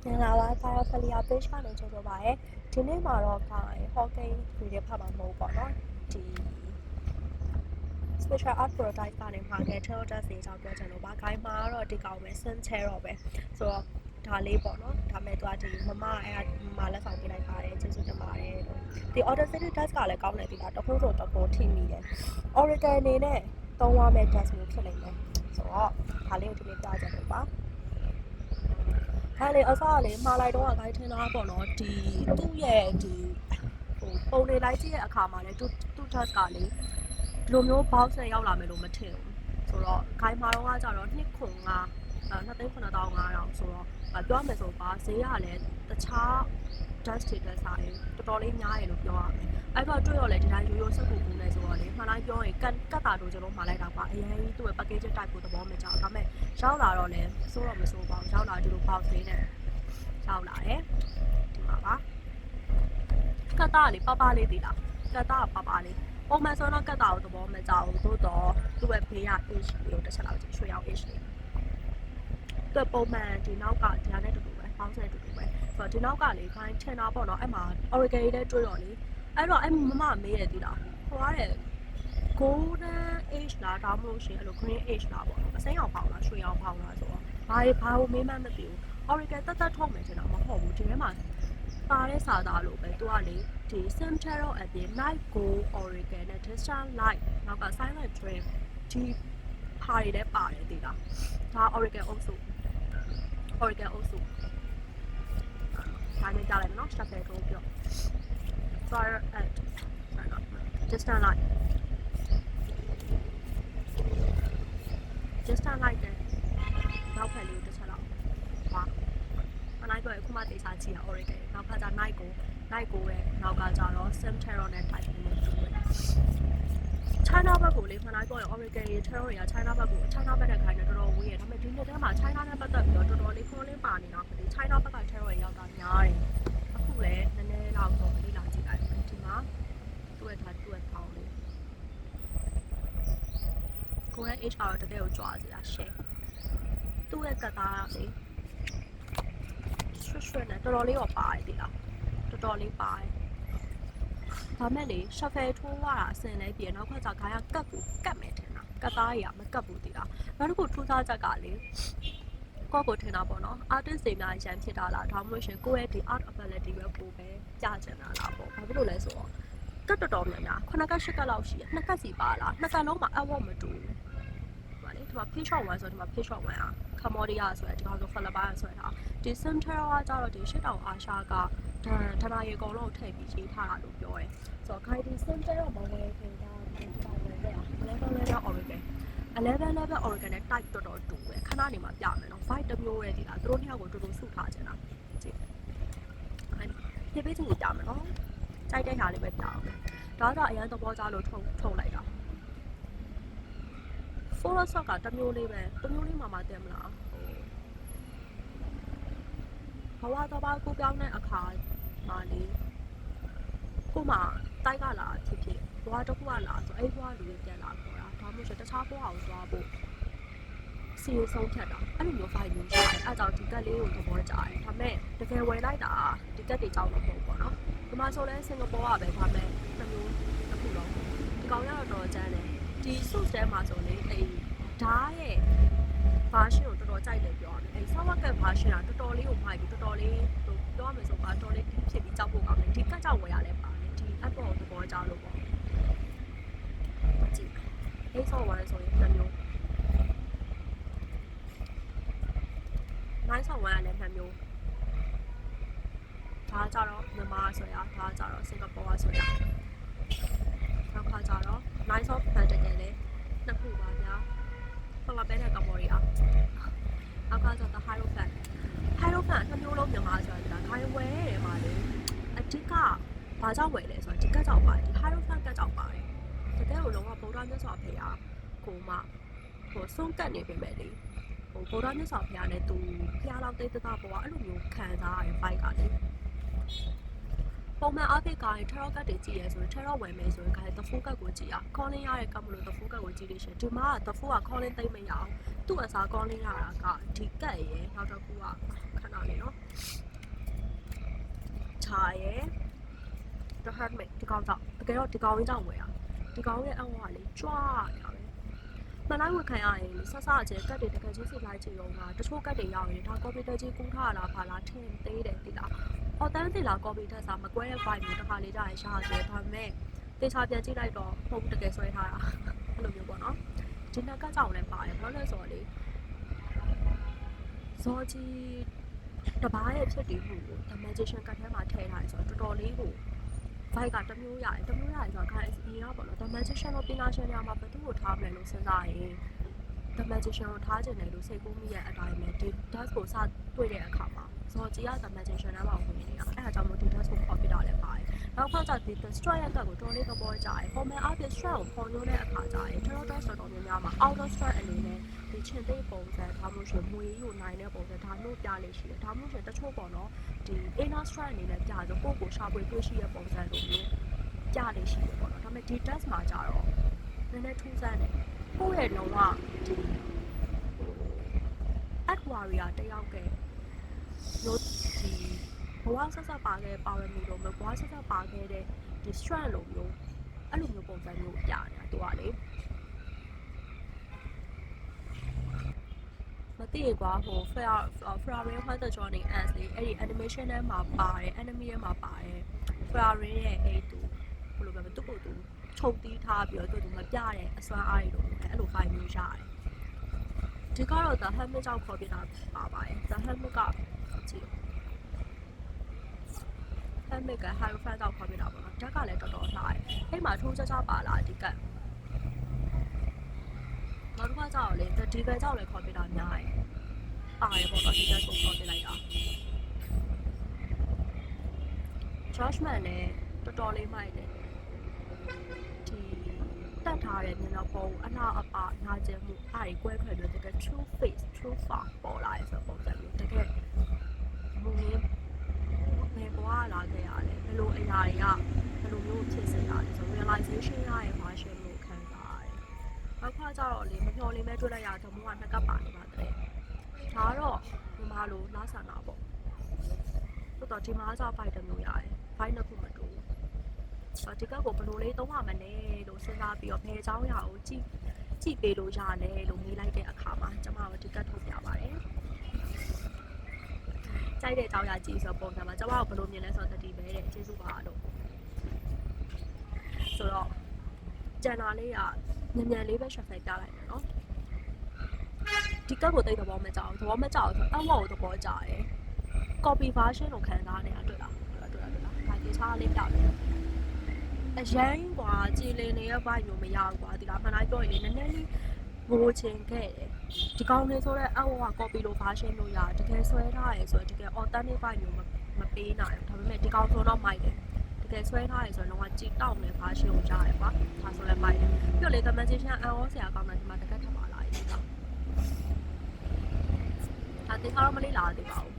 မင်္ဂလာပါကာယဖလီယာပေးချနေကြဆိုပါရယ်ဒီနေ့မှာတော့ဟောကိန်းဗီဒီယိုဖတ်မှာမဟုတ်ပေါ့နော်ဒီ special art prototype ကနေမှာခဲ့ channel တက်စီအကြောင်းပြောချင်လို့ပါဂိုင်းမှာတော့ဒီကောင်ပဲ sim chair တော့ပဲဆိုတော့ဒါလေးပေါ့နော်ဒါမဲ့သူကဒီမမအဲ့မလက်ဆောင်ပေးလိုက်ပါတယ်ကျေးဇူးတင်ပါတယ်လို့ဒီ audacity test ကလည်းကောင်းတယ်ဒီလားတခုဆိုတခုထိမိတယ် oracle အနေနဲ့သုံးရမယ့် test မျိုးဖြစ်နေမယ်ဆိုတော့ဒါလေးကိုဒီနေ့ပြချင်လို့ပါအဲ့လေအစားလေမှားလိုက်တော့ဂိုင်းထင်းသားပေါ့နော်ဒီသူ့ရဲ့ဒီပုံနေလိုက်ကြည့်တဲ့အခါမှာလေသူ task ကလေဒီလိုမျိုး box နဲ့ရောက်လာမယ်လို့မထင်ဘူးဆိုတော့ဂိုင်းမှာတော့ကကြတော့2,900 2,950,000ဆိုတော့ပြောမယ်ဆိုပါဈေးကလည်းတခြား dust တွေတက်စားရင်တော်တော်လေးများရလို့ပြောရမယ်အဲ့တော့တွေ့ရလေဒီတိုင်းရိုးရိုးစက်ကူကူနေဆိုတော့လေမှန်တိုင်းပြောရင်ကတ်တာတို့ကျွန်တော်မှာလိုက်တာပါအရင်သူ့ရဲ့ package type ကိုသဘောမကျဒါပေမဲ့ရောက်လာတော့လေစိုးတော့မစိုးပါဘူးရောက်လာဒီလို box လေးနဲ့ရောက်လာတယ်ဒီမှာပါကတ်တာလေးပပလေးတည်လားကတ်တာပပလေးပုံမှန်ဆိုတော့ကတ်တာကိုသဘောမကျဘူးသို့တော့သူ့ရဲ့ဘေးက H လေးကိုတစ်ချက်လောက်ကြည့်ရွှေရောင် H လေးသူပုံမှန်ဒီနောက်ကဒီဟာနဲ့တူတူပဲပေါင်းစဲတူတူပဲဆိုတော့ဒီနောက်ကလေခိုင်းထင်တာပေါ့နော်အဲ့မှာ Oracle လေးတွေ့တော့လေအဲ့တော့အဲ့မမမေးရသေးလားဟိုကတဲ့ golden age လားဒါမှမဟုတ်ရှင်အဲ့လို green age လားပေါ့နော်အစိမ်းအောင်ပေါင်းလားရွှေအောင်ပေါင်းလားဆိုတော့ဘာကိုမေးမှမသိဘူး Oracle တက်ထုတ်မယ်ထင်တာမဟုတ်ဘူးဒီထဲမှာပါတဲ့စာသားလို့ပဲသူကလေဒီ sim tarot အပြင် night go Oracle နဲ့ distant light နောက်က silent dream ဒီဟာတွေလည်းပါတယ်ဒီလားဒါ Oracle အုပ်စု Oracle အုပ်စုဒါနဲ့ကြားလိုက်မယ်နော် shuffle ထိုးပြော fire at distant light distant light တဲ့နောက်ဖက်လေးကိုတစ်ချက်လောက်ပါမနိုင်တော့အခုမှတေချာကြည့်ရ Oracle နောက်ဖက်က night ကိုရဲ့နောက်ကကြတော့ sim tarot နဲ့ type နဲ့တူတယ်China ဘက်ကိုလေမှန်တိုင်းပြောရင် Oracle ရေ tarot တွေက China ဘက်ကို China ဘက်နဲ့ခိုင်းနေတော်တော်ဝေးရဒါပေမဲ့ဒီနှစ်ထဲမှာ China နဲ့ပတ်သက်ပြီးတော့တော်တော်လေး calling ပါနေတော့ဒီ China ဘက်က tarot တွေရောက်တာများတယ်အခုလည်းနည်းနည်းတော့တော့လေးလာကြည့်လိုက်ဒီမှာသူ့ရဲ့ထားသူ့ရဲ့ဖောင်းလေးကိုရဲ့ H ကတော့တကယ်ကိုကြွားစီတာရှယ်သူ့ရဲ့ကသားလေရွှဲနဲ့တော်တော်လေးတော့ပါတယ်ဒီလားတော်တော်လေးပါတယ်ဒါမဲ့လေ shuffle ထိုးရတာအစင်လဲပြီးနောက်ခါကျခါရကတ်ကိုကတ်မယ်ထင်တာကတ်သားရမကတ်ဘူးဒီလားနောက်တစ်ခုထူးခြားချက်ကလေကိုထင်တာပေါ့နော် artist တွေများရန်ဖြစ်တာလားဒါမှမဟုတ်ရှင်ကိုယ့်ရဲ့ဒီ art ability ပဲပို့ပဲကြားချင်တာလားပေါ့ဘာဖြစ်လို့လဲဆိုတော့ကတ်တော်များများ9ကတ်10ကတ်လောက်ရှိရ2ကတ်စီပါလား2ကတ်လုံးမှာအဝတ်မတူဘူးဒီမှာလေဒီမှာ page shot 1ဆိုတော့ဒီမှာ page shot 1อ่ะ Cambodia ဆိုတဲ့ဒီကောင်ဆို Philippines ဆိုတဲ့ဒီ Central ကကြတော့ဒီရှစ်တောင်အာရှကဌာနရေအကုန်လုံးထည့်ပြီးရေးထားတာလို့ပြောတယ်ဆိုတော့ Guide Central မဝယ်ခင်တာဒီကောင်ဝယ်တဲ့level Oracle 11 Oracle နဲ့ type တော်တော်တူပဲခဏနေမှပြမယ်နော် vibe တစ်မျိုးရဲ့ဒီလားသူတို့နှစ်ယောက်ကိုတူတူစုထားချင်တာကြည့်ဒီပေးချင်းကိုပြမယ်နော်ကြိုက်တဲ့ဟာလေးပဲပြအောင်ဒါဆိုအရင်သဘောကျလို့ထုတ်လိုက်တာ Photoshop ကတစ်မျိုးလေးပဲတစ်မျိုးလေးမှတင်မလားဘဝတစ်ပါးကိုပြောင်းတဲ့အခါမှာလေကိုမှတိုက်ကလာဖြစ်ဘဝတစ်ခုကလာဆိုအဲ့ဘဝလူတွေပြန်လာခေါ်တာဒါမှမဟုတ်တခြားဘဝကိုသွားဖို့စီရင်ဆုံးဖြတ်တာအဲ့လိုမျိုး file မျိုးရှိတယ်အဲ့ကြောင့်ဒီကတ်လေးကိုသဘောကျတယ်ဒါပေမဲ့တကယ်ဝယ်လိုက်တာဒီကတ်တွေကြောင်းတော့မဟုတ်ပေါ့နော်ဒီမှာဆိုလဲစင်ကာပူကပဲဒါပေမဲ့တစ်မျိုးတစ်ခုတော့ဒီကောင်ရတော့တော်ကျန်းတယ်ဒီ suit ထဲမှာဆိုလေအဲ့ဓာတ်ရဲ့ version ကိုတော်တော်ကြိုက်တယ်ပြောရမယ်အဲ့ Sawakat version ကတော်တော်လေးကိုမိုက်ပြီးတော်တော်လေးဟိုပြောရမယ်ဆိုတော့တော်တော်လေးဖြစ်ပြီးကြောက်ဖို့ကောင်းတယ်ဒီကတ်ကြောက်ဝယ်ရလဲပါတယ်ဒီ app ကိုသဘောကျလို့ပေါ့ကြည့်အဲ့ဆော့ဝိုင်းဆိုရင်တစ်မျိုးနိုင်ဆော့ဝိုင်းကလည်းနှစ်မျိုးဒါကြတော့မြန်မာဆိုရဒါကြတော့စင်ကာပူဆိုရနောက်ခါကြတော့နိုင်ဆော့ဖန်တကယ်လေနှစ်ခုပါဗျာဖလာဘဲနဲ့ကမ္ဘောဒီးယားနောက်ခါကျတော့ Hierophant နှစ်မျိုးလုံးမြန်မာဆိုတာခိုင်းဝဲတယ်မှာလေအဓိကဘာကြောင့်ဝယ်လဲဆိုတော့ဒီကတ်ကြောင့်ပါတယ်ဒီ Hierophant ကတ်ကြောင့်ပါတယ်တကယ်ကိုလုံးဝဗုဒ္ဓမြတ်စွာဘုရားကိုမှဟိုဆုံးကတ်နေပေမဲ့လေဟိုဗုဒ္ဓမြတ်စွာဘုရားနဲ့သူဘုရားလောက်တိတ်တသားပေါ်ကအဲ့လိုမျိုးခံစားရတဲ့ fight ကလေ ပုံမှန်အားဖြင့်ကားရင်ထရော့ကတ်တွေကြည့်ရဲဆိုရင်ထရော့ဝယ်မယ်ဆိုရင်ကားရင်တဖူးကတ်ကိုကြည့်ရခေါင်းလင်းရတဲ့ကတ်မလို့တဖူးကတ်ကိုကြည့်လို့ရှိရင်ဒီမှာကတဖူးကခေါင်းလင်းသိမ့်မရအောင်သူ့အစားခေါင်းလင်းရတာကဒီကတ်ရဲ့နောက်တစ်ခုကခဏလေးနော်ခြာရဲ့ the handmade ဒီကောင်ကြောင့်တကယ်တော့ဒီကောင်ရင်းကြောင့်ဝယ်ရဒီကောင်ရဲ့အဝါလေးကြွားရပဲမလိုက်ဝခံရရင်ဆဆအကျဲကတ်တွေတကယ်ချင်းစစ်လိုက်ကြည့်ရုံကတချို့ကတ်တွေရောက်ရင်ဒါကွန်ပျူတာကြီးကူးထားတာပါလားထင်သေးတယ်တိလားအော်တန်းတိလားကော်ပီတက်စာမကွဲတဲ့ file မျိုးတစ်ခါလေးကြာရင်ရှာတယ်ဒါပေမဲ့တေချာပြန်ကြည့်လိုက်တော့ပုံတကယ်ဆွဲထားတာအဲ့လိုမျိုးပေါ့နော်ဒီနောက်ကကြောင်လည်းပါတယ်ဘာလို့လဲဆိုတော့လေဇော်ကြီးတပားရဲ့ဖြစ်တည်မှုကို the magician ကတ်ထဲမှာထည့်ထားတယ်ဆိုတော့တော်တော်လေးကို vibe ကတစ်မျိုးရတယ်ဆိုတော့ guys ဒီကပေါ့နော် the magician ကိုပညာရှင်တွေမှာဘယ်သူ့ကိုထားမလဲလို့စဉ်းစားရင် the magician ကိုထားခြင်းတယ်လို့စိတ်ကူးမိတဲ့အတိုင်းပဲဒီ dust ကိုစတွေ့တဲ့အခါမှာဇော်ကြီးက the magician နဲ့မှဝင်နေတာအဲ့ဒါကြောင့်မို့ဒီ dust ကိုခေါ်ပြတာလည်းပါတယ်နောက်တစ်ခါကျဒီ strike ရဲ့အတွက်ကိုတော်လေးသဘောကျတယ်ပုံမှန်အားဖြင့် strike ကိုပေါ်ညွှန်းတဲ့အခါကျရင် tarot dust တော်များများမှာ outer strike အနေနဲ့ဒီချင်သိပုံစံဒါမှမဟုတ်မွေးယူနိုင်တဲ့ပုံစံဒါမျိုးပြလေးရှိတယ်ဒါမှမဟုတ်တချို့ပေါ့နော်ဒီ inner strike အနေနဲ့ပြဆိုကိုယ့်ကိုရှာဖွေတွေ့ရှိတဲ့ပုံစံလိုမျိုးပြလေးရှိတယ်ပေါ့နော်ဒါပေမဲ့ဒီ dust မှာကျတော့နည်းနည်းထူးဆန်းတယ်ကိုယ့်ရဲ့လုံးဝဒီ at warrior တယောက်ကလို့ဒီဘဝဆက်ဆက်ပါခဲ့ပါရမီလိုမျိုးဘဝဆက်ဆက်ပါခဲ့တဲ့ဒီ strength လိုမျိုးအဲ့လိုမျိုးပုံစံမျိုးပြနေတာသူကလေမသိရကွာဟို Ferrari Hunter Johnny Ants လေအဲ့ဒီ animation ထဲမှာပါတယ် enemy ထဲမှာပါတယ် Ferrari ရဲ့အဲ့သူဘယ်လိုပြောမလဲသူ့ကိုသူချုပ်တီးထားပြီးတော့သူမပြတဲ့အစွမ်းအားတွေလိုအဲ့လို file မျိုးရတယ်ဒီကတော့ the helmet ကြောင့်ခေါ်ပြတာပါပါတယ် the helmet ကကြည့်helmet က hierophant ကြောင့်ခေါ်ပြတာပေါ့နော်ဓာတ်ကလည်းတော်တော်လှတယ်အဲ့မှာထိုးချပါလားဒီကတ်နောက်တစ်ခါကျတော့လေဒီကတ်ကြောင့်လည်းခေါ်ပြတာများတယ်ပါတယ်ပေါ့နော်ဒီကတ်ကိုခေါ်ပြလိုက်တာ judgment နဲ့တော်တော်လေးမိုက်တယ်ဒီတက်ထားတဲ့မျက်နှာပုံအနောက်အပနာကျင်မှုအားတွေကွဲခွဲပြီးတကယ် true face true form ပေါ်လာရဆိုပုံစံမျိုးတကယ်မူရင်းဘယ်ဘဝလာခဲ့ရလဲဘယ်လိုအရာတွေကဘယ်လိုမျိုးဖြစ်စေရလဲဆို realization ရရဲ့ version လို့ခံစားရတယ်။နောက်ခါကျတော့လေမမျှော်လင့်မဲ့တွေ့လိုက်ရတော့မိုးကနှစ်ကပ်ပါနေပါတယ်။ဒါကတော့ဒီမှာလို့လာဆန်တာပေါ့။ဆိုတော့ဒီမှာကျ fight တစ်မျိုးရတယ်။ fight နှစ်ခုမတူဘူး။ဒီကပ်ကိုဘယ်လိုလေးသုံးရမလဲလို့စဉ်းစားပြီးတော့ဘယ်အကြောင်းအရာကိုကြည့်ပေးလို့ရတယ်လို့မေးလိုက်တဲ့အခါမှာကျွန်မတို့ဒီကပ်ထုတ်ပြပါတယ်။ကြိုက်တဲ့အကြောင်းအရာကြည့်ဆိုပုံစံမှာကျွန်မတို့ဘယ်လိုမြင်လဲဆိုတော့တတိပဲတဲ့ကျေးဇူးပါလို့ဆိုတော့ကျန်တာလေးကမြန်လေးပဲ shuffle ပြလိုက်မယ်နော်ဒီကပ်ကိုတိတ်သဘောမကျအောင်ဆိုအဝကိုသဘောကျတယ် copy version ကိုခံစားနေတာတွေ့လားဒါဒီချားလေးပြမယ်အရင်ကွာကြည်လင်နေတဲ့ဘိုက်မျိုးမရဘူးကွာဒီလားမှန်တိုင်းပြောရင်လည်းနည်းနည်းလေးငိုချင်ခဲ့တယ်ဒီကောင်းလေးဆိုတော့အဝက copy လို version လို့ရတကယ်ဆွဲထားရဲဆိုတော့တကယ် authentic ဘိုက်မျိုးမပေးနိုင်ဘူးဒါပေမဲ့ဒီကောင်းဆိုတော့မိုက်တယ်တကယ်ဆွဲထားရဲဆိုတော့လုံးဝကြည်တောက်နေ version ကိုရတယ်ကွာဒါဆိုလည်းမိုက်တယ်ပြီးတော့လေ the magician အန်အောဆရာကောင်းတယ်ဒီမှာတကယ်ထပ်ပါလာရေးတော့ဒါတင်ထားတော့မလေးလာသေးပါဘူး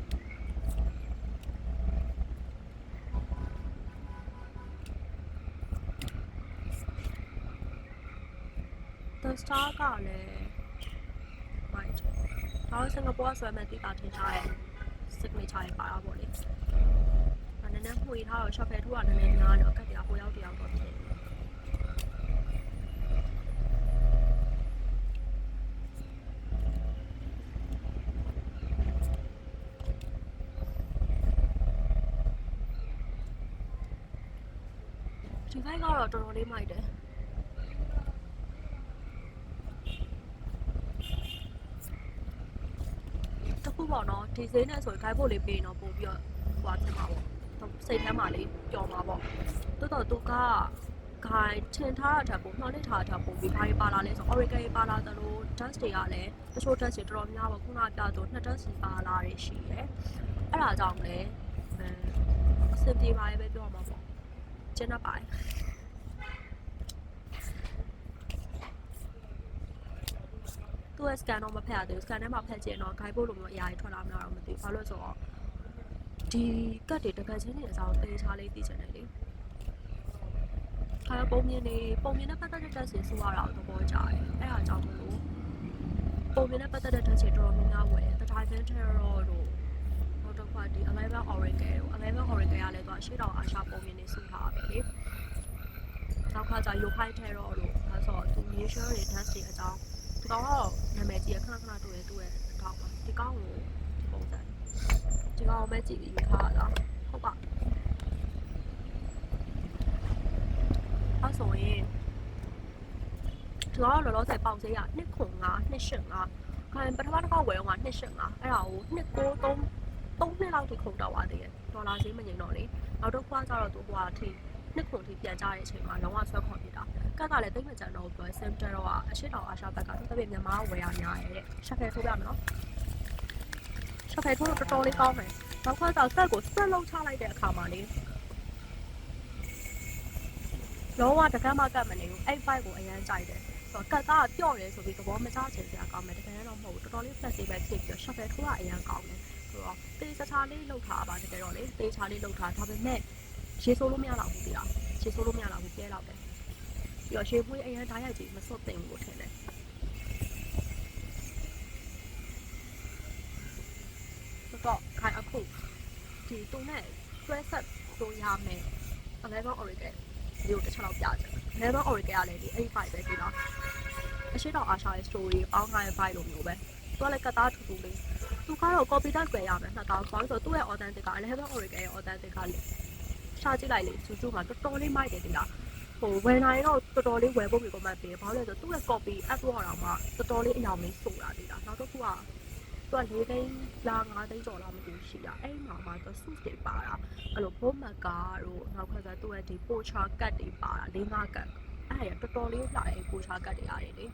The Star ကလည်း right ဒါတော့စင်ကာပူကဆွဲမဲ့တိတာထင်ရှားရဲ့ signature ရပါတာပေါ့လေနည်းနည်းမှွေထားတော့ shuffle ထိုးကနည်းနည်းများတော့ကတ်တရားဟိုရောက်တယောက်တော့ဖြစ်ဒီဘက်ကတော့တော်တော်လေးမိုက်တယ်တခုပေါ့နော်ဒီဈေးနဲ့ဆိုရင် guide ဖို့လေးပေးတော့ပို့ပြီးတော့ဟိုဖြစ်မှာပေါ့စိတ်ထဲမှာလေးပျော်မှာပေါ့တိုးတော့သူက guide ထင်ထားတာပို့နှောင်းနေထားတာပို့ပြီးဘာတွေပါလာလဲဆို oracle ပါလာသလို dust တွေကလည်းတချို့ dust တွေတော်တော်များပေါ့ခုနကပြဆို2 dust ပါလာတွေရှိတယ်အဲ့ဒါကြောင့်လည်းအဆင်ပြေပါရဲ့ပဲပြောမှာပေါ့ကျင်းတော့ပါတယ်သူ့ scan တော့မဖက်ရသေးဘူး scan ထဲမှာဖက်ချင်တော့ guide ဖို့လိုမျိုးအရာတွေထွက်လာမလားတော့မသိဘူးဘာလို့လဲဆိုတော့ ဒီကတ်တွေတကယ်ချင်းနေအစားတေးချလေးသိချင်တယ်လေခါပုံမြင်နဲ့ပတ်သက်တဲ့တက်စီဆိုရတာတော့ပေါ်ကြတယ်အဲ့ဒါကြောင့်မလို့ပုံမြင်နဲ့ပတ်သက်တဲ့တက်စီတော်တော်များများဝယ်တတိုင်းချင်းထဲတော့တို့နောက်တစ်ခါဒီ Eleven Oracle တို့ Eleven Oracle ရလဲတော့ရှေ့တော်အာရှပုံမြင်နေစုထားပဲလေနောက်ခါကျ Yokai Terror တို့ဒါဆိုသူ Mutual တွေ Dance တွေအကြောင်းဒီကောင်ကတော့နာမည်ကြီးခဏခဏတွေ့ရဲ့အထောက်ပါဒီကောင်ကိုဒီပုံစံဒီကောင်မဲ့ကြည့်ပြီးယူထားတာဟုတ်ပါအဲ့ဆိုရင်ဒီကောင်လောလောဆယ်ပေါက်စေးရ2.5 2.5ခိုင်ပထမတစ်ခါဝယ်တော့က2.5အဲ့ဒါကို2.93 3နှစ်လောက်ထိခုန်တော့ပါသေးတယ်ဒေါ်လာဈေးမငြိမ်တော့လေနောက်တော့ခွာကြတော့သူဟိုအထိနှစ်ခုထိပြန်ကြတဲ့အချိန်မှာလုံးဝဆွဲခေါ်နေတာကက်ကလည်းတိတ်မကြံတော့ဘူးစင်တာတော့အရှိတောင်အာရှဘက်ကသူတပည့်မြန်မာဝယ်ရများရဲ့ရှက်ခဲထိုးပြမယ်နော်ရှက်ခဲထိုးတော့တော်တော်လေးကောင်းတယ်နောက်ခွာတော့ဆက်ကို spread လုပ်ချလိုက်တဲ့အခါမှာလေလုံးဝတကယ်မှကတ်မနေဘူးအဲ့ fight ကိုအရန်ကြိုက်တယ်ဆိုတော့ကက်ကပျော့တယ်ဆိုပြီးသဘောမကျချင်စရာကောင်းတယ်တကယ်တော့မဟုတ်ဘူးတော်တော်လေး flexible ဖြစ်ပြီးတော့ရှက်ခဲထိုးကအရန်ကောင်းတယ်ဆိုတော့တေးချာလေးလှုပ်ထားပါတကယ်တော့လေတေးချာလေးလှုပ်ထားဒါပေမဲ့ရေဆိုးလို့မရတော့ဘူးတရားရေဆိုးလို့မရတော့ဘူးပြဲတော့တယ်ပြီးတော့ရေပွေးအရင်ဓာတ်ရိုက်ကြီးမစွတ်သိမ့်ဘူးထင်တယ်ဆိုတော့ခိုင်အခုဒီတုံးနဲ့တွဲဆက်လို့ရမယ် Eleven Oracle ဒီကိုတစ်ချက်လောက်ပြချင် Eleven Oracle ကလည်းဒီအဲ့ fight ပဲဒီတော့အရှိတော်အာရှရဲ့ story ပေါင်းထားတဲ့ fight လိုမျိုးပဲသူကလည်းကတ်သားထူထူလေးသူကတော့ copy တက်ကြွယ်ရမယ်နှစ်ကောင်ဆိုတော့သူ့ရဲ့ authentic က Eleven Oracle ရဲ့ authentic ကလေရှာကြည့်လိုက်လေသူတို့ကတော်တော်လေးမိုက်တယ်ဒီလားဟိုဝယ်နိုင်တော့တော်တော်လေးဝယ်ဖို့ပြီး comment ပေးဘာလို့လဲဆိုတော့သူ့ရဲ့ copy app တော့တော့မှတော်တော်လေးအယောင်လေးဆိုတာဒီလားနောက်တော့သူက4သိန်းလား5သိန်းကျော်လားမသိဘူးရှိတာအဲ့မှာမှသူ suit တွေပါတာအဲ့လိုဘုံမကာတို့နောက်ခါကျသူ့ရဲ့ဒီ pocha cut တွေပါတာ4-5 cut အဲ့ရတော်တော်လေးလှတဲ့ pocha cut တွေရတယ်လေ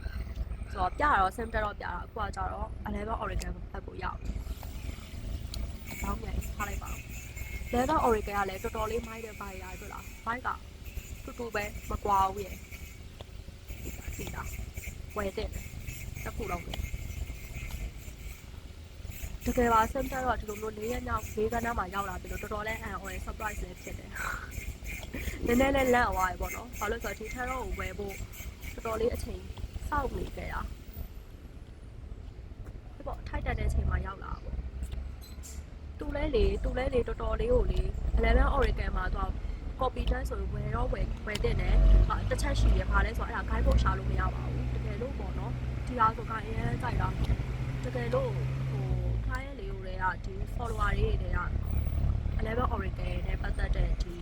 ဆိုတော့ပြတော့ center တော့ပြတာအခုကကြတော့ Eleven Oracle ဘက်ကိုရောက်တောင်းပြန်ထားလိုက်ပါLevel Oracle ကလည်းတော်တော်လေးမိုက်တဲ့ဘိုင်ရတယ်တွေ့လားဘိုက်ကတူတူပဲမကွာဘူးရဲ့ဒီလားဝယ်တဲ့တစ်ခုတော့တကယ်ပါစမ်းတော့ဒီလိုမျိုး၄ရက်မြောက်၄ကန်းနားမှာရောက်လာပြီလို့တော်တော်လေးအန်အော်ရဲ့ surprise လေးဖြစ်တယ်နည်းနည်းလေးလန့်သွားပြီပေါ့နော်ဘာလို့ဆိုတော့ဒီထက်တော့ဝယ်ဖို့တော်တော်လေးအချိန်စောင့်နေကြတာဒီပေါ့ထိုက်တန်တဲ့အချိန်မှာရောက်လာပေါ့တူလဲလေတော်တော်လေးကိုလေ Eleven Oracle မှာသူက copy တန်းဆိုဝယ်တော့ဝယ်တဲ့နဲ့တစ်ချက်ရှိရပါလဲဆိုတော့အဲ့ဒါ guide ဖို့ရှာလို့မရပါဘူးတကယ်လို့ပေါ့နော်ဒီအားဆိုကအရင်ကြိုက်တာတကယ်လို့ဟို client လေးကိုလည်းဒီ follower တွေတွေက Eleven Oracle နဲ့ပတ်သက်တဲ့ဒီ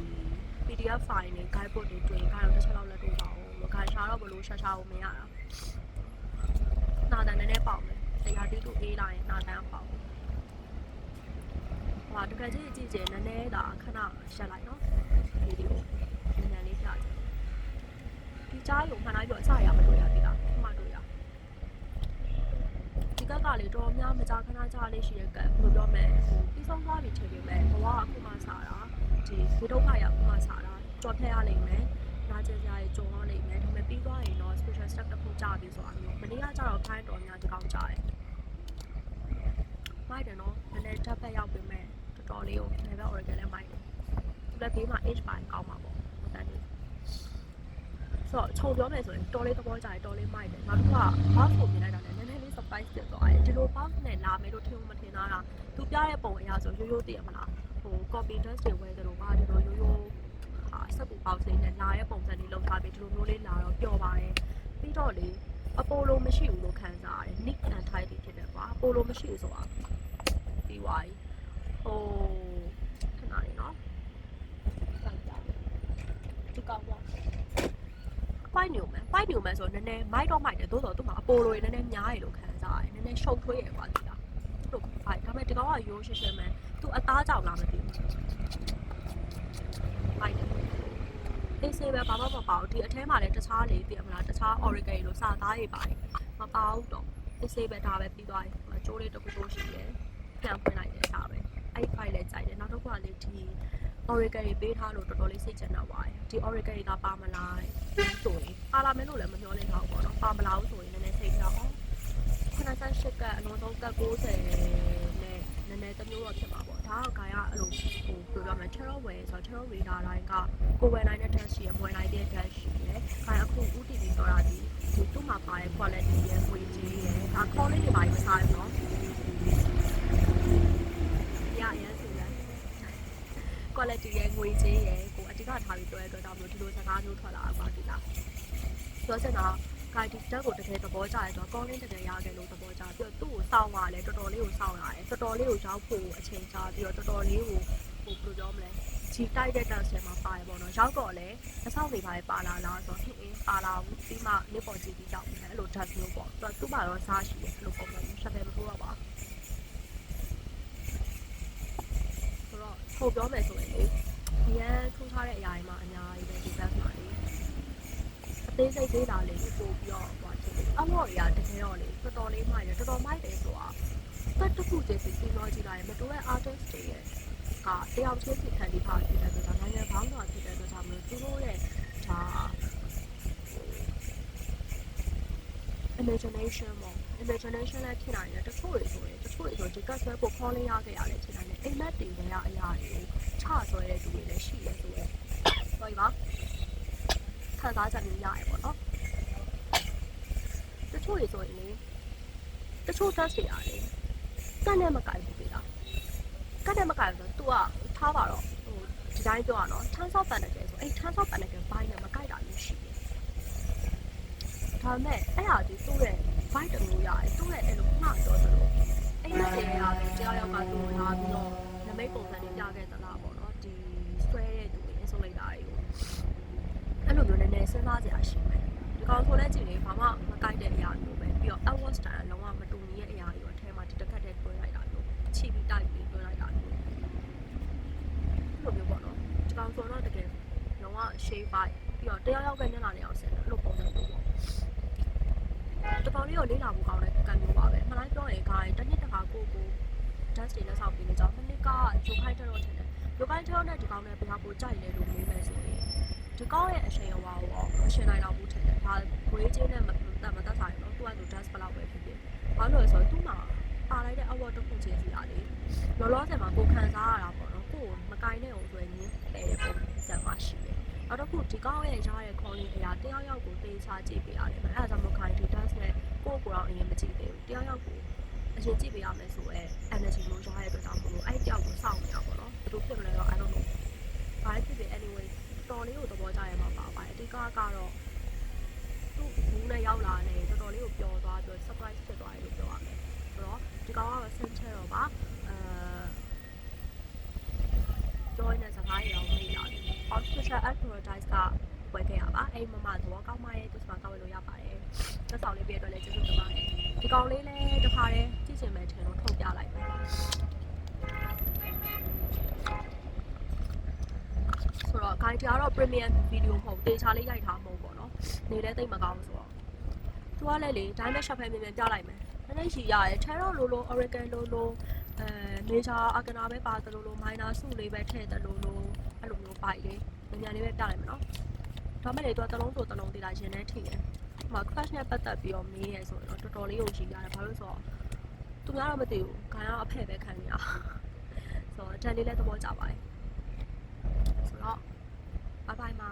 PDF file တွေ guide ဖို့တွေတွေ့ခိုင်းတော့တစ်ချက်လောက်လက်တွေ့ပါအောင်လို့ guide ရှာတော့ဘလို့ရှာဖို့မရတာနာတန်နဲ့ပေါက်မယ်တရားတိတို့အေးလာရင်နာတန်ပေါက်ဟာတကယ်ကြီးကြည့်ကြနည်းနည်းဒါခဏရက်လိုက်နော်ဗီဒီယိုနည်းနည်းလေးပြကြဒီကြားကိုမှန်လိုက်ပြီးတော့အစရမတွေ့ရသေးတာမှတွေ့ရဒီကက်ကလေတော်များမကြာခဏကြားလေးရှိတဲ့ကက်ဘယ်လိုပြောမလဲဟိုပြီးဆုံးသွားပြီထင်ပေမဲ့ဘဝကအခုမှစားတာဒီဒီဒုက္ခရအခုမှစားတာကြော်ဖြတ်ရလိမ့်မယ်နာကျင်စရာတွေကြုံရလိမ့်မယ်ဒါပေမဲ့ပြီးသွားရင်တော့ special step တစ်ခုကြာပြီဆိုတာမျိုးမနေ့ကကျတော့ client တော်များဒီကောင်ကြားတယ်မိုက်တယ်နော်နည်းနည်းတက်ဖက်ရောက်ပြီမဲ့တော်လေးကို Level Oracle နဲ့မိုက်တယ်သူလည်းဘေးမှာ H ပိုင်းကောင်းမှာပေါ့ဟုတ်တယ်ဆိုတော့ခြုံပြောမယ်ဆိုရင်တော်လေးသဘောကျတယ်တော်လေးမိုက်တယ်နောက်တစ်ခါဘာဖို့မြင်လိုက်တာလဲနည်းနည်းလေး surprise ဖြစ်သွားတယ်ဒီလိုပေါက်နဲ့လာမယ်လို့ထင်မထင်သားတာသူပြတဲ့ပုံအရာဆိုရိုးရိုးတည်ရမလားဟို copy test တွေဝယ်ကြလို့ပါဒီလိုရိုးရိုးစက်ကူပေါက်စိမ့်နဲ့လာရဲ့ပုံစံလေးလောက်ထားပြီးဒီလိုမျိုးလေးလာတော့ပျော်ပါတယ်ပြီးတော့လေအပိုလိုမရှိဘူးလို့ခံစားရတယ် Nick and Tight ဖြစ်တယ်ကွာအပိုလိုမရှိဘူးဆိုတာပြီးသွားပြီဟိုခဏလေးနော်ဒီကောက်ပေါ့ဖိုက်နေမယ်ဆိုတော့နည်းနည်းမိုက်တော့မိုက်တယ်သို့တော်သူ့မှာအပိုလိုရနည်းနည်းများရလို့ခံစားရတယ်နည်းနည်းရှုပ်ထွေးရကွာဒီလားတို့ဖိုက်ဒါပေမဲ့ဒီကောင်ကရိုးရှင်းရှင်းပဲသူအသားကြောက်လားမသိဘူးဖိုက်တယ်အေးဆေးပဲဘာမှမပါဘူးဒီအထဲမှာလည်းတခြားလေးသိရမလားတခြား Oracle လို့စာသားတွေပါတယ်မပါဘူးတော့အေးဆေးပဲဒါပဲပြီးသွားပြီကျိုးလေးတစ်ခုရှိတယ်ပြန်ဖွင့်လိုက်တယ်ဒါပဲအဲ့ file လေးကြိုက်တယ်နောက်တစ်ခုကလေဒီ Oracle တွေပေးထားလို့တော်တော်လေးစိတ်ချမ်းသာပါတယ်ဒီ Oracle တွေကပါမလားဆိုရင်ပါလာမယ်လို့လည်းမပြောနိုင်တော့ဘူးပေါ့နော်ပါမလားဆိုရင်နည်းနည်းစိတ်ချအောင်88ကအလုံးစုံက90နဲ့နည်း ည်းနည်းတစ်မျိုးတော့ဖြစ်မှာပေါ့ဒါကဂိုင်းကအဲ့လိုဟိုပြောရမယ် tarot ဝယ်ဆိုတော့ tarot reader တိုင်းကကိုဝယ်နိုင်တဲ့ test ရှိရယ်ဝယ်နိုင်တဲ့ test ရှိရယ်ဂိုင်းအခုဥတီပြီးပြောတာဒီသူ့မှာပါတဲ့ quality ရယ်ငွေကြေးရယ်ဒါ call လေးတွေပါမစားဘူးနော်ရရဆိုရယ် quality ရယ်ငွေကြေးရယ်ကိုအဓိကထားပြီးပြောရတဲ့အတွက်ကြောင့်မို့ဒီလိုစကားမျိုးထွက်လာတာပါဒီလားပြောချင်တာဂိုင်းဒီတက်ကိုတကယ်သဘောကျရဲဆိုတော့ calling တကယ်ရခဲ့လို့သဘောကျပြီးတော့သူ့ကိုစောင့်ရတယ်တော်တော်လေးကိုစောင့်ရတယ်တော်တော်လေးကိုရောက်ဖို့အချိန်ကြာပြီးတော့တော်တော်လေးကိုဟိုဘယ်လိုပြောမလဲဂျီတိုက်တဲ့တက်ဆယ်မှာပါတယ်ပေါ့နော်ရောက်တော့လဲအဆောင်တွေပါလာလားဆိုတော့ဟင်းပါလာဘူးပြီးမှလက်ပေါ်ကြည့်ပြီးရောက်တယ်အဲ့လို test မျိုးပေါ့သူ့မှာတော့စားရှိတယ်အဲ့လိုပုံစံမျိုးဆက်တယ်မထိုးတော့ပါဆိုတော့ထုတ်ပြောမယ်ဆိုရင်လေဒီရန်ထိုးထားတဲ့အရာတွေမှာအများကြီးပဲဒီ test မှာလေအသေးစိတ်သေးတာလေးပို့ပြီးတော့ဟိုချစ်တယ်အမော်တွေကတကယ်တော့လေတော်တော်လေးမိုက်တယ်တော်တော်မိုက်တယ်ဆိုတာတက်တစ်ခုချင်းစီပြီးတော့ကြည့်လိုက်ရင်မတူတဲ့ artist တွေရဲ့ကတယောက်ချင်းစီခံပြီးထားဖြစ်တဲ့အတွက်နိုင်ငံပေါင်းတော်ဖြစ်တဲ့အတွက်ကြောင့်မလို့သူတို့ရဲ့ဒါ imagination ပေါ့ imagination လည်းဖြစ်နိုင်တယ်တချို့တွေဆိုဒီကဆွဲဖို့ခေါ်လေးရခဲ့ရတယ်ဖြစ်နိုင်တယ်အိမ်မက်တွေနဲ့အရာတွေကိုချဆွဲတဲ့သူတွေလည်းရှိရဲဆိုရဲဆိုရင်ပါခံစားချက်မျိုးရရပေါ့နော်တချို့တွေဆိုရင်လေတချို့ test တွေရတယ်ကတ်နဲ့မကိုင်ဘူးလားကတ်နဲ့မကိုင်ဆိုတော့ तू ကထားပါတော့ဟိုဒီတိုင်းပြောရအောင်နော် transfer panacle ဆိုအဲ့ transfer panacle ဘိုင်းနဲ့မကိုက်တာမျိုးရှိတယ်ဒါပေမဲ့အဲ့ဒါဒီသူ့ရဲ့ vibe တမျိုးရတယ်သူ့ရဲ့အဲ့လိုခုနပြောသလိုအိမ်မက်တွေရပဲကြောက်ရောက်ကသူ့လာပြီးတော့နမိတ်ပုံစံတွေပြခဲ့သလားပေါ့နော်ဒီဆွဲတဲ့သူတွေ insulator တွေကိုအဲ့လိုမျိုးနည်းနည်းစဉ်းစားစရာရှိတယ်ဒီကောင်ဆိုတဲ့ကြည့်နေဘာမှမကိုက်တဲ့အရာမျိုးပဲပြီးတော့ outward style လုံးဝမတူညီတဲ့အရာတွေအထဲမှာဒီတစ်ခက်တည်းတွဲလိုက်တာမျိုးချီပြီးတိုက်ပြီးတွဲလိုက်တာမျိုးလိုမျိုးပေါ့နော်ဒီကောင်ဆိုတော့တကယ်လုံးဝ shape vibe ပြီးတော့တယောက်ယောက်ကမျက်နှာနဲ့အောင်ဆင်တယ်အဲ့လိုပုံစံမျိုးပေါ့တကောင်လေးကိုလေးလာဖို့ကောင်းတဲ့ကံမျိုးပါပဲမှန်လိုက်ပြောရင်ဂိုင်းတစ်နှစ်တစ်ခါကို dance တွေနဲ့ဆောက်ပြီးနေကြမနစ်ကဂျိုခိုင်းတော့ထင်တယ်ဂျိုခိုင်းတော့နဲ့ဒီကောင်နဲ့ဘယ်ဟာပိုကြိုက်လဲလို့မေးမယ်ဆိုရင်ဒီကောင်ရဲ့အရှင်ရောပေါ့အရှင်နိုင်တော့ဘူးထင်တယ်ဒါဝေးချင်းနဲ့မသက်ဆိုင်တော့သူကဆို dance ဘလောက်ပဲဖြစ်ဖြစ်ဘာလို့လဲဆိုတော့သူ့မှာပါလိုက်တဲ့ award တစ်ခုချင်းစီအားလေလောလောဆယ်မှာကိုခံစားရတာပေါ့နော်ကိုမကင်တဲ့အောင်ဆိုရင်ညင်းပယ်တဲ့ပုံစံမှာရှိတယ်နောက်တစ်ခုဒီကောင်ရဲ့ရတဲ့ calling အရာတယောက်ယောက်ကိုတေးချကြည့်ပေးရတယ်အဲ့ဒါကြောင့်မခိုင်းဒီ dance နဲ့ကိုတော့အရင်မကြည့်သေးဘူးတယောက်ယောက်ကိုအရင်ကြည့်ပေးရမယ်ဆိုတော့ energy လို့ရတဲ့အတွက်ကြောင့်မလို့အဲ့တယောက်ကိုစောင့်နေတာပေါ့နော်ဘယ်လိုဖြစ်မလဲတော့ I don't know ဘာဖြစ်ဖြစ် anyway တော်လေးကိုသဘောကျရမှာပါပါတယ်အဓိကကတော့သူ့ဘူးနဲ့ရောက်လာတယ်တော်တော်လေးကိုပျော်သွားပြီး surprise ဖြစ်သွားတယ်လို့ပြောရမယ်ဆိုတော့ဒီကောင်ကတော့ဆင်းချဲတော့ပါjoin တဲ့စကားရောမေးလာတယ် official advertise ကဝယ်ခဲ့ရပါအဲ့မမသဘောကောင်းမှရဲ့သူစမှာကောက်ဝယ်လို့ရပါတယ်သက်ဆောင်လေးပြည့်အတွက်လည်းကျေးဇူးတင်ပါတယ်ဒီကောင်လေးလည်းတစ်ခါတည်းကြည့်ချင်မယ်ထင်လို့ထုတ်ပြလိုက်မယ်ဆိုတော့ guide ကတော့ premium video မဟုတ်တေချာလေးရိုက်ထားမဟုတ်ပေါ့နော်နေလည်းသိမကောင်းဆိုတော့သူကလည်းလေ diamond shop ပဲမြန်မြန်ပြလိုက်မယ်နည်းနည်းရှိရတယ် Tarot လို Oracle လို major arcana ပဲပါသလို minor စုလေးပဲထည့်သလိုအဲ့လိုမျိုးပိုက်လေးမြန်မြန်လေးပဲပြလိုက်မယ်နော်ဒါမဲ့လေသူကတလုံးဆိုတလုံးသေးတာရင်ထဲထိတယ်ဟို crash နဲ့ပတ်သက်ပြီးတော့မေးရဲဆိုတော့တော်တော်လေးကိုရှိရတယ်ဘာလို့ဆိုတော့သူများတော့မသိဘူးခိုင်ကအဖက်ပဲခံနေရဆိုတော့တန်လေးလည်းသဘောကျပါတယ်ဆိုတော့ bye bye မှာ